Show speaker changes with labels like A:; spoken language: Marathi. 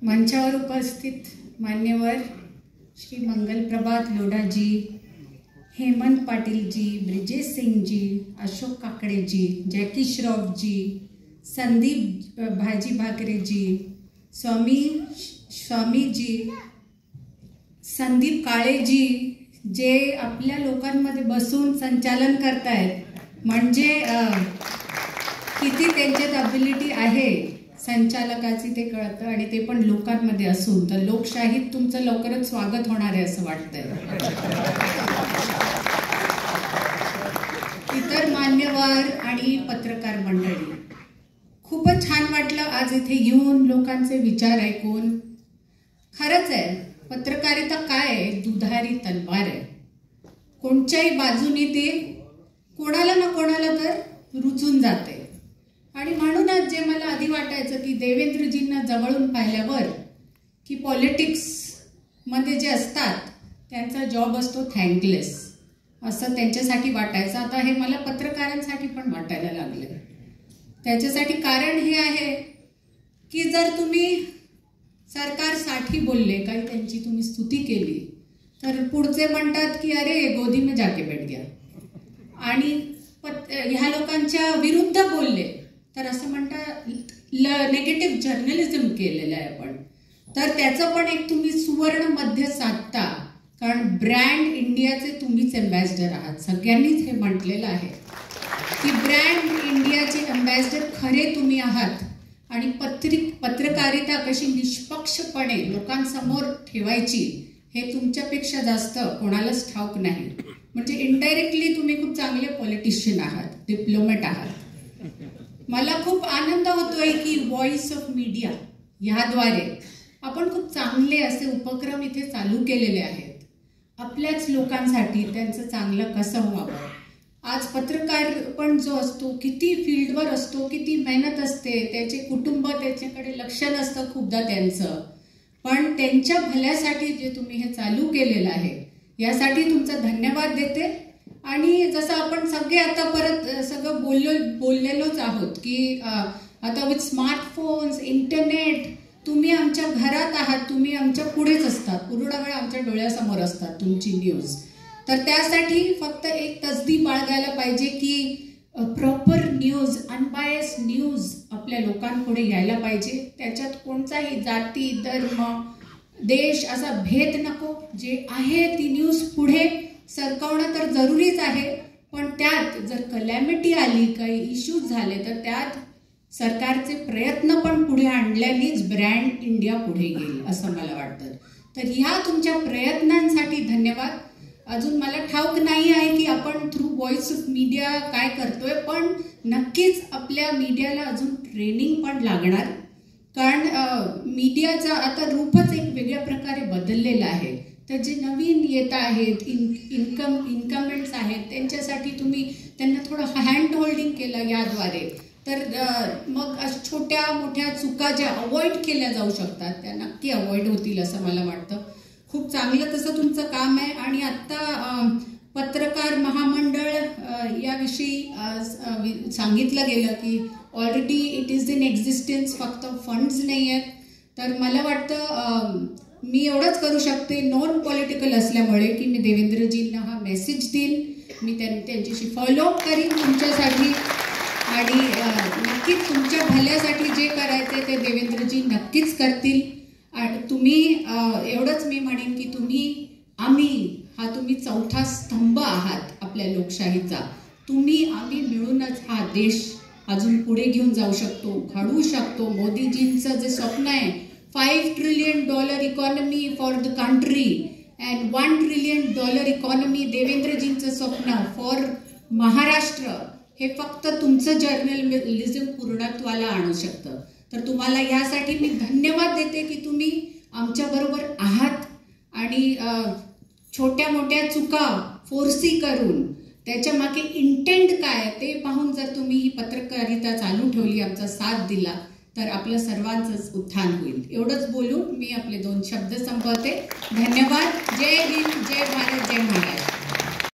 A: मंचावर उपस्थित मान्यवर श्री मंगल प्रभात लोढ़ा जी, हेमंत पाटिल जी, ब्रिजेश सिंह जी, अशोक काकड़े जी, जैकी श्रॉफ जी, संदीप भाजी भाकरे जी, स्वामी जी, संदीप काळे जी, जे आपल्या लोकांमध्ये बसून संचालन करतायत, म्हणजे किती त्यांच्यात अबिलिटी आहे संचालकाची ते कळतं, आणि ते पण लोकांमध्ये असून. तर लोकशाहीत तुमचं लवकरच स्वागत होणार आहे असं वाटतंय. इतर मान्यवर आणि पत्रकार मंडळी, खूपच छान वाटलं आज इथे येऊन लोकांचे विचार ऐकून. खरंच आहे, पत्रकारिता काय आहे? दुधारी तलवार आहे. कोणत्याही बाजूने ते कोणाला ना कोणाला तर रुचून जाते. आणि म्हणूनच जे मला आधी वाटायचं की देवेंद्रजींना जवळून पाहिल्यावर की पॉलिटिक्स मध्ये जे असतात त्यांचा जॉब असतो थँकलेस, असं त्यांच्यासाठी वाटायचं. आता हे मला पत्रकारांसाठी पण वाटायला लागले. त्याच्यासाठी कारण हे आहे की जर तुम्ही सरकारसाठी बोलले, काही त्यांची तुम्ही स्तुती केली, तर पुढचे म्हणतात की अरे गोदी में जाके बैठ गया. आणि ह्या लोकांच्या विरुद्ध बोलले तर असं म्हणतात नेगेटिव्ह जर्नलिझम केलेलं आहे आपण. तर त्याचं पण एक तुम्ही सुवर्ण मध्य साधता, कारण ब्रँड इंडियाचे तुम्हीच अँबॅसिडर आहात. सगळ्यांनीच हे म्हटलेलं आहे की ब्रँड इंडियाचे अँबॅसिडर खरे तुम्ही आहात. आणि पत्रकारिता कशी निष्पक्षपणे लोकांसमोर ठेवायची हे तुमच्यापेक्षा जास्त कोणालाच ठाऊक नाही. म्हणजे इनडायरेक्टली तुम्ही खूप चांगले पॉलिटिशियन आहात, डिप्लोमॅट आहात. मला खूप आनंद होतोय की व्हॉइस ऑफ मीडिया ह्याद्वारे आपण खूप चांगले असे उपक्रम इथे चालू केलेले आहेत आपल्याच लोकांसाठी, त्यांचं चांगलं कसं व्हावं. आज पत्रकार पण जो असतो किती फील्डवर असतो, किती मेहनत असते, त्याचे कुटुंब त्याच्याकडे लक्ष नसतं खूपदा त्यांचं, पण त्यांच्या भल्यासाठी जे तुम्ही हे चालू केलेलं आहे यासाठी तुमचा धन्यवाद देते. आणि जसं आपण सगळे आता परत सगळं बोललेलोच आहोत की आता विथ स्मार्टफोन्स, इंटरनेट, तुम्ही आमच्या घरात आहात, तुम्ही आमच्या पुढेच असतात, पूर्ण वेळ आमच्या डोळ्यासमोर असतात तुमची न्यूज. तर त्यासाठी फक्त एक तसदी बाळगायला पाहिजे की प्रॉपर न्यूज, अनबायस न्यूज आपल्या लोकांपुढे यायला पाहिजे. त्याच्यात कोणताही जाती, धर्म, देश असा भेद नको. जे आहे ती न्यूज पुढे सरकवणं तर जरुरीच आहे, पण त्यात जर कलॅमिटी आली, काही इश्यूज झाले, तर त्यात सरकारचे प्रयत्न पण पुढे आणल्यानेच ब्रँड इंडिया पुढे येईल असं मला वाटतं. तर ह्या तुमच्या प्रयत्नांसाठी धन्यवाद. अजून मला ठाऊक नाही आहे की आपण थ्रू व्हॉइस ऑफ मीडिया काय करतोय, पण नक्कीच आपल्या मीडियाला अजून ट्रेनिंग पण लागणार, कारण मीडियाचा आता रूपच एक वेगळ्या प्रकारे बदललेलं आहे. तर जे नवीन येत आहेत, इन्कमेंट्स आहेत, त्यांच्यासाठी तुम्ही त्यांना थोडं हँड होल्डिंग केलं याद्वारे, तर मग छोट्या मोठ्या चुका ज्या अवॉइड केल्या जाऊ शकतात त्या नक्की अवॉइड होतील असं मला वाटतं. खूप चांगलं तसं तुमचं काम आहे. आणि आत्ता पत्रकार महामंडळ याविषयी सांगितलं गेलं की already it is in existence, फक्त फंड्स नाही आहेत. तर मला वाटतं मी एवढंच करू शकते, नॉन पॉलिटिकल असल्यामुळे, की मी देवेंद्रजींना हा मेसेज देईन, मी त्यांच्याशी फॉलोअप करीन तुमच्यासाठी, आणि नक्कीच तुमच्या भल्यासाठी जे करायचं ते देवेंद्रजी नक्कीच करतील. आणि तुम्ही एवढंच मी म्हणेन की आम्ही तुम्ही चौथा स्तंभ आहात आपल्या लोकशाहीचा. आम्ही मिळूनच हा देश अजून पुढे घेऊन जाऊ शकतो, घडवू शकतो. मोदीजींचं जे स्वप्न आहे $5 trillion economy for the country and $1 trillion economy, देवेंद्रजींचं स्वप्न फॉर महाराष्ट्र, हे फक्त तुमचं जर्नलिझम पूर्णत्वाला आणू शकतं. तर तुम्हाला यासाठी मी धन्यवाद देते की तुम्ही आमच्याबरोबर आहात. आणि छोट्या मोठ्या चुका फोर्सी करून त्याच्या मागे इंटेंट काय ते पाहून जर तुम्ही ही पत्रकारिता चालू ठेवली, आमचा साथ दिला, तर आपल्या सर्वांचंच उत्थान होईल. एवढंच बोलून मी आपले 2 शब्द संपवते. धन्यवाद. जय हिंद, जय भारत, जय महाराष्ट्र.